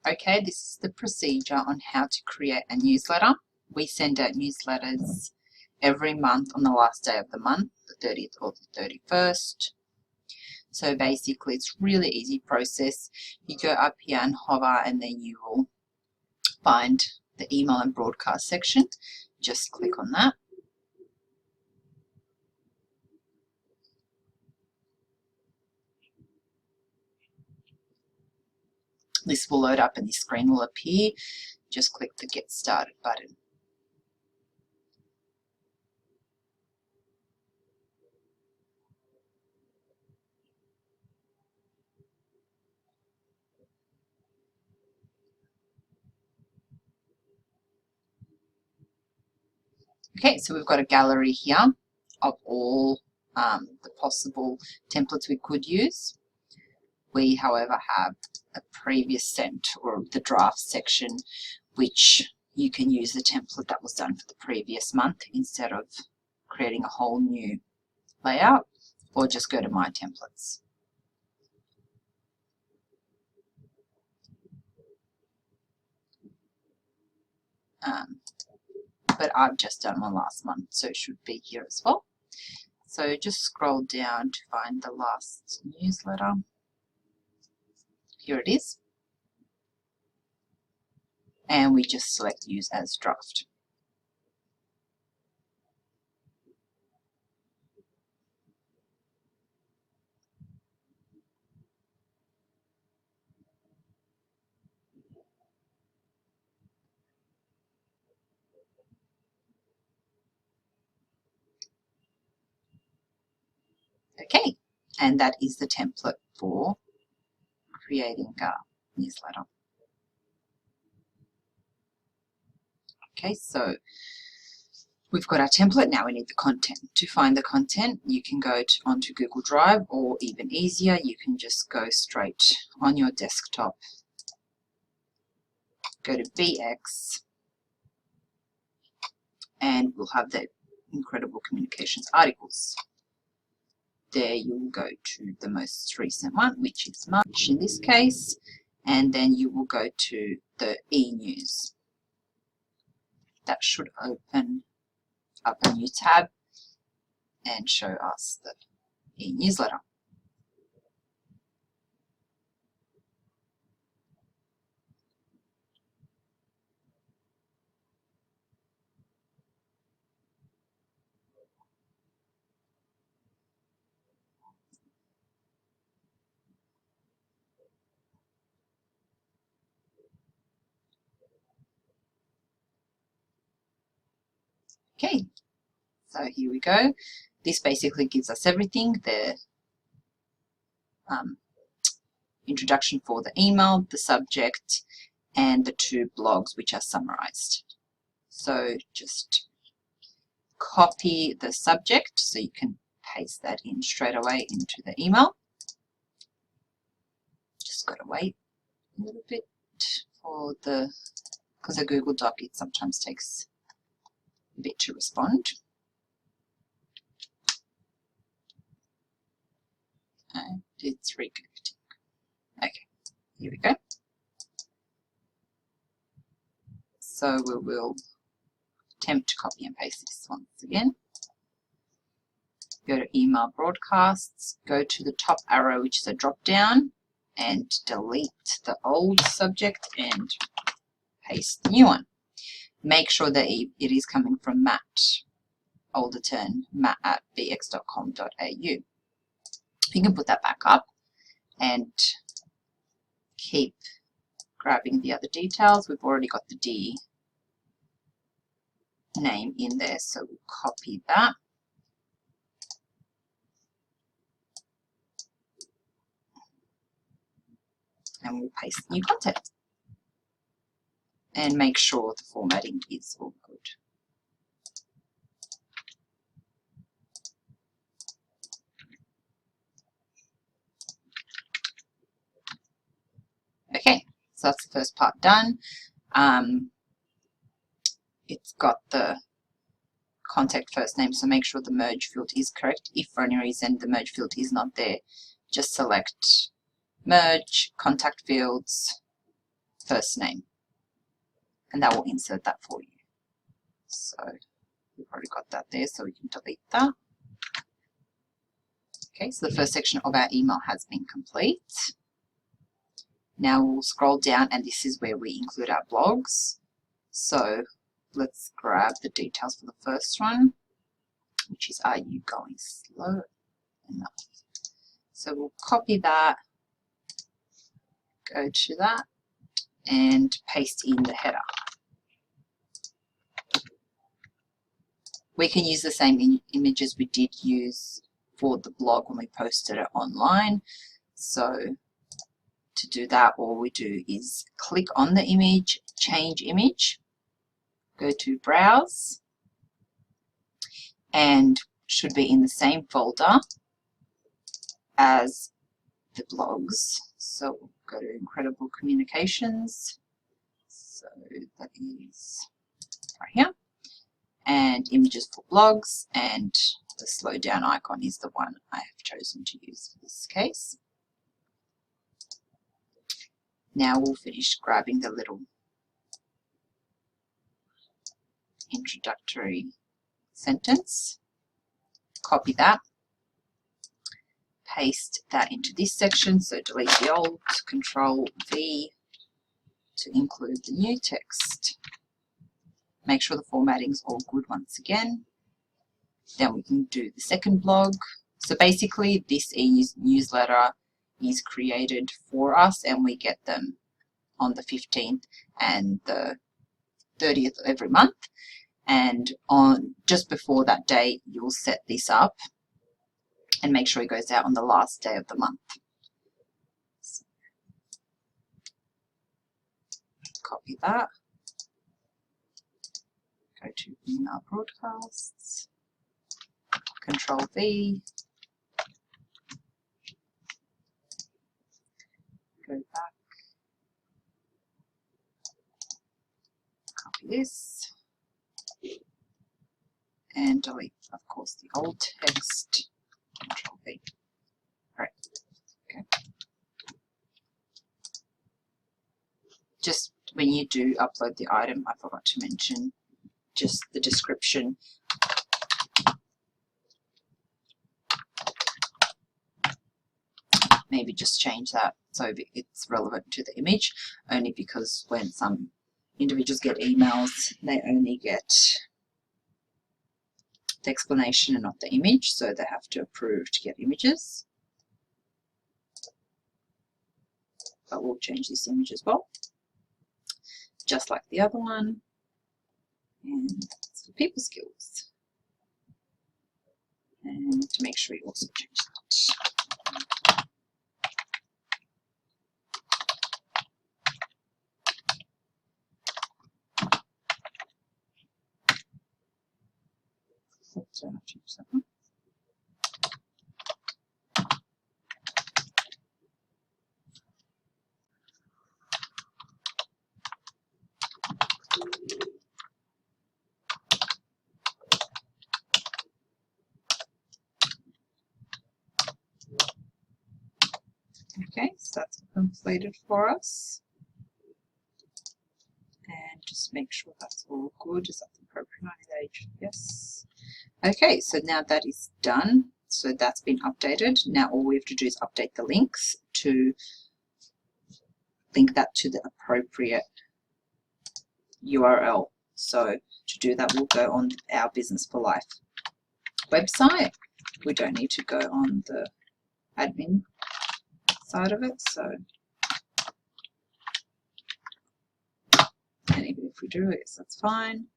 Okay, this is the procedure on how to create a newsletter. We send out newsletters every month on the last day of the month, the 30th or the 31st. So basically it's really easy process. You go up here and hover, and then you will find the email and broadcast section. Just click on that. This will load up and this screen will appear. Just click the Get Started button. Okay, so we've got a gallery here of all the possible templates we could use. We, however, have a previous sent or the draft section, which you can use the template that was done for the previous month instead of creating a whole new layout, or just go to My Templates. But I've just done one last month, so it should be here as well. So just scroll down to find the last newsletter. Here it is. And we just select Use as Draft. Okay, and that is the template for creating a newsletter. Okay, so we've got our template. Now we need the content. To find the content, you can go onto Google Drive, or even easier, you can just go straight on your desktop. Go to BX, and we'll have the Incredible Communications articles. There you'll go to the most recent one, which is March in this case, and then you will go to the e-news. That should open up a new tab and show us the e-newsletter. Okay, so here we go. This basically gives us everything, the introduction for the email, the subject, and the two blogs which are summarized. So just copy the subject so you can paste that in straight away into the email. Just got to wait a little bit for because a Google Doc, it sometimes takes a bit to respond. And it's reconnecting. Okay, here we go. So we will attempt to copy and paste this once again. Go to Email Broadcasts, go to the top arrow, which is a drop down, and delete the old subject and paste the new one. Make sure that it is coming from Matt Alderton, matt@bx.com.au. You can put that back up and keep grabbing the other details. We've already got the D name in there, so we'll copy that. And we'll paste new content. And make sure the formatting is all good. Okay, so that's the first part done. It's got the contact first name, so make sure the merge field is correct. If for any reason the merge field is not there, just select merge, contact fields, first name, and that will insert that for you. So we've already got that there, so we can delete that. Okay, so the first section of our email has been complete. Now we'll scroll down, and this is where we include our blogs. So let's grab the details for the first one, which is, are you going slow enough? So we'll copy that, go to that, and paste in the header. We can use the same images we did use for the blog when we posted it online. So to do that, all we do is click on the image, change image, go to browse, and should be in the same folder as the blogs. So we'll go to Incredible Communications. So that is right here. And images for blogs, and the slow down icon is the one I have chosen to use for this case. Now we'll finish grabbing the little introductory sentence, copy that, paste that into this section, so delete the old, Control V to include the new text. Make sure the formatting is all good once again. Then we can do the second blog. So basically this e-newsletter is created for us, and we get them on the 15th and the 30th of every month. And on just before that date, you'll set this up and make sure it goes out on the last day of the month. So, copy that. Go to email broadcasts, Control V, go back, copy this, and delete, of course, the old text, Control V. Right, okay. Just when you do upload the item, I forgot to mention just the description. Maybe just change that so it's relevant to the image, only because when some individuals get emails, they only get the explanation and not the image, so they have to approve to get images. But we'll change this image as well, just like the other one. And that's for people skills. And to make sure you also change that. So I'll change that one. Okay, so that's completed for us. And just make sure that's all good. Is that the appropriate age? Yes. Okay, so now that is done. So that's been updated. Now all we have to do is update the links to link that to the appropriate URL. So to do that, we'll go on our Business for Life website. We don't need to go on the admin side of it. So, and even if we do it, that's fine.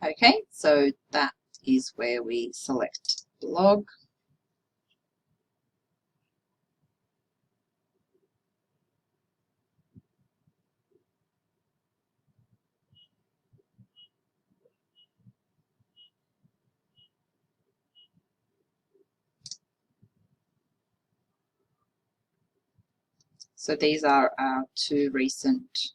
Okay, so that is where we select blog. So these are our 2 recent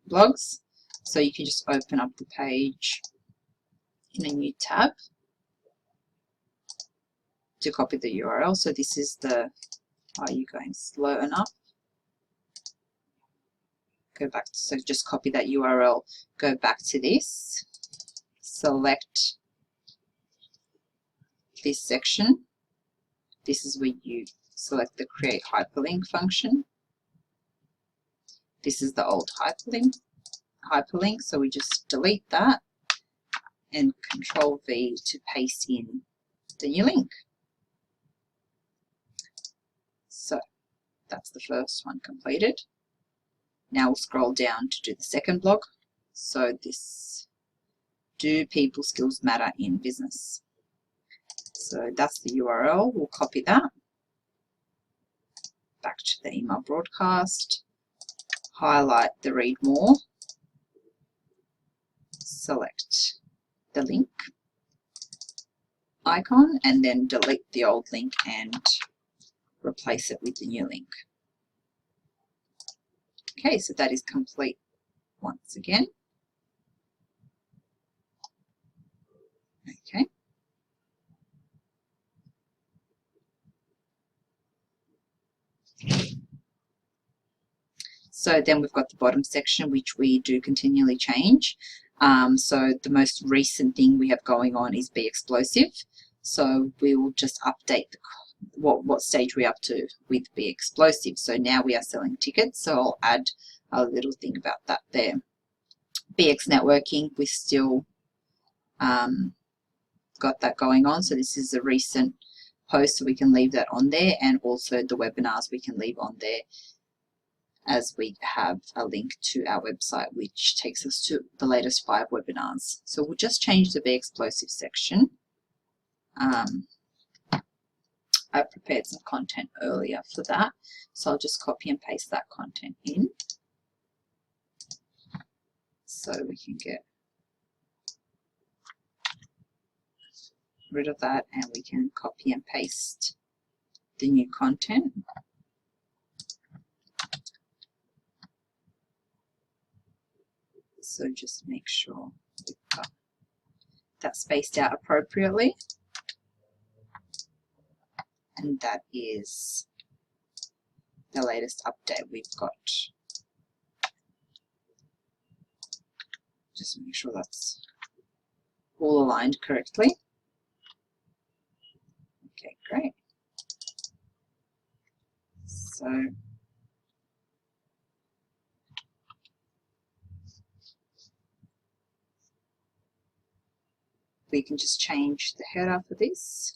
blogs. So you can just open up the page in a new tab to copy the URL. So this is the, are you going slow enough? Go back, so just copy that URL, go back to this, select this section. This is where you select the create hyperlink function. This is the old hyperlink, so we just delete that and Control V to paste in the new link. So that's the first one completed. Now we'll scroll down to do the second blog. So this, do people skills matter in business? So that's the URL. We'll copy that back to the email broadcast, highlight the read more, select the link icon, and then delete the old link and replace it with the new link. Okay, so that is complete once again. Okay. So then we've got the bottom section, which we do continually change. So the most recent thing we have going on is Be Explosive. So we will just update what stage we're up to with Be Explosive. So now we are selling tickets, so I'll add a little thing about that there. BX Networking, we still got that going on. So this is a recent post, so we can leave that on there, and also the webinars we can leave on there, as we have a link to our website which takes us to the latest 5 webinars. So we'll just change the Be Explosive section. I prepared some content earlier for that, so I'll just copy and paste that content in so we can get rid of that, and we can copy and paste the new content. So just make sure we've got that spaced out appropriately. And that is the latest update we've got. Just make sure that's all aligned correctly. Okay, great. So we can just change the header for this.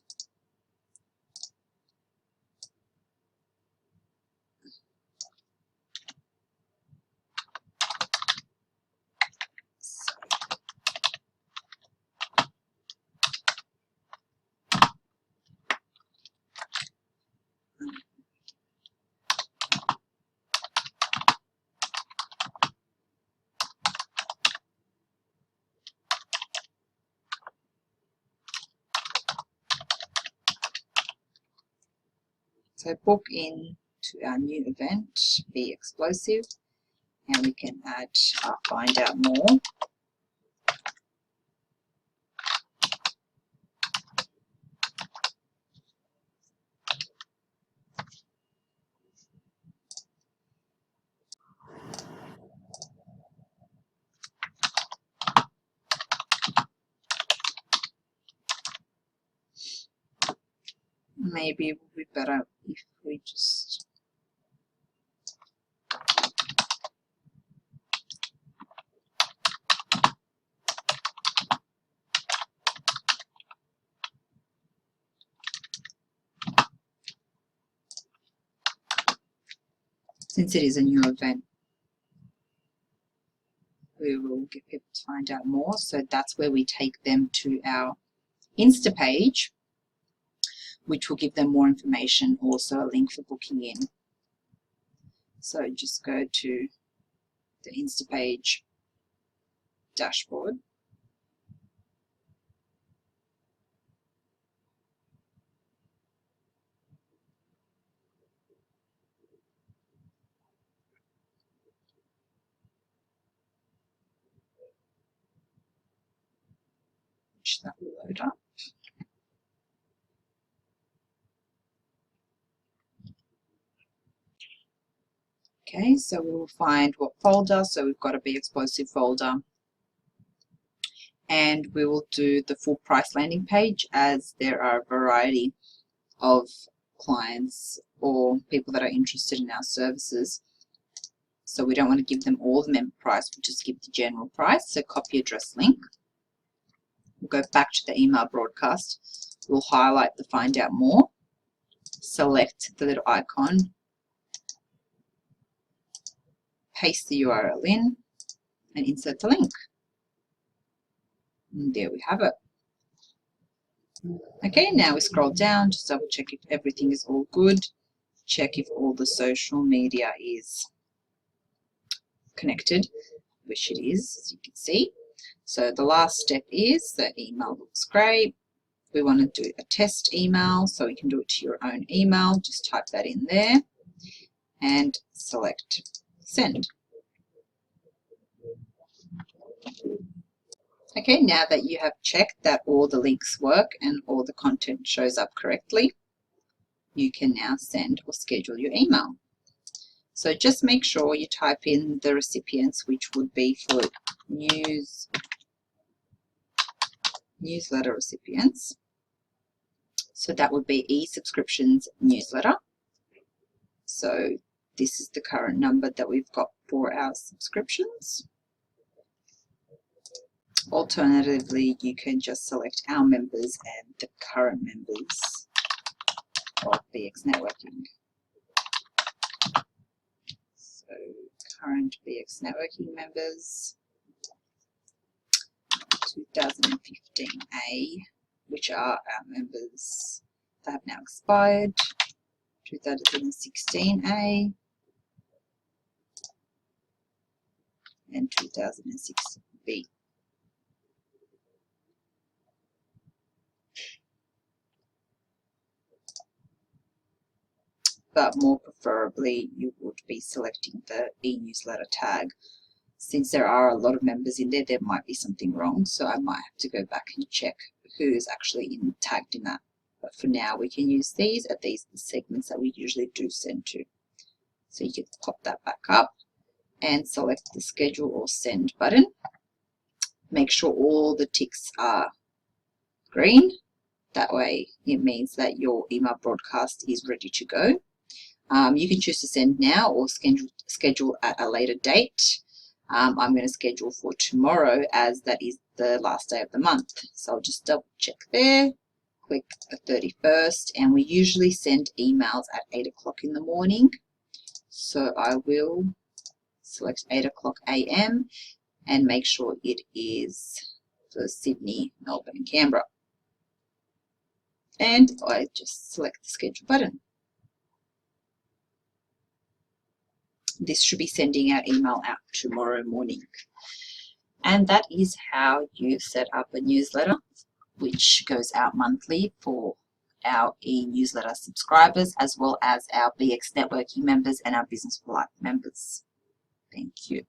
So book in to our new event, Be Explosive, and we can add find out more. Maybe it would be better if we just since it is a new event, we will get people to find out more. So that's where we take them to our Insta page, which will give them more information, also a link for booking in. So just go to the Insta page dashboard. which that will load up. Okay, so we will find what folder. So we've got a Be Explosive folder. And we will do the full price landing page, as there are a variety of clients or people that are interested in our services. So we don't want to give them all the member price, we'll just give the general price. So copy address link. We'll go back to the email broadcast. We'll highlight the Find Out More. Select the little icon. Paste the URL in and insert the link. And there we have it. Okay, now we scroll down, just double check if everything is all good. Check if all the social media is connected, which it is, as you can see. So the last step is the email looks great. We want to do a test email, so we can do it to your own email. Just type that in there and select send. Okay, now that you have checked that all the links work and all the content shows up correctly, you can now send or schedule your email. So just make sure you type in the recipients, which would be for newsletter recipients. So that would be e-subscriptions newsletter. So this is the current number that we've got for our subscriptions. Alternatively, you can just select our members and the current members of BX Networking. So current BX Networking members, 2015A, which are our members that have now expired, 2016A, and 2006B. But more preferably, you would be selecting the e-newsletter tag. Since there are a lot of members in there, there might be something wrong, so I might have to go back and check who's actually tagged in that. But for now, we can use these, and these are the segments that we usually do send to. So you can pop that back up and select the schedule or send button. Make sure all the ticks are green. That way it means that your email broadcast is ready to go. You can choose to send now or schedule at a later date. I'm going to schedule for tomorrow, as that is the last day of the month. So I'll just double check there, click the 31st, and we usually send emails at 8 o'clock in the morning. So I will select 8 o'clock AM and make sure it is for Sydney, Melbourne and Canberra. And I just select the schedule button. This should be sending our email out tomorrow morning. And that is how you set up a newsletter, which goes out monthly for our e-newsletter subscribers, as well as our BX Networking members and our Business for Life members. Thank you.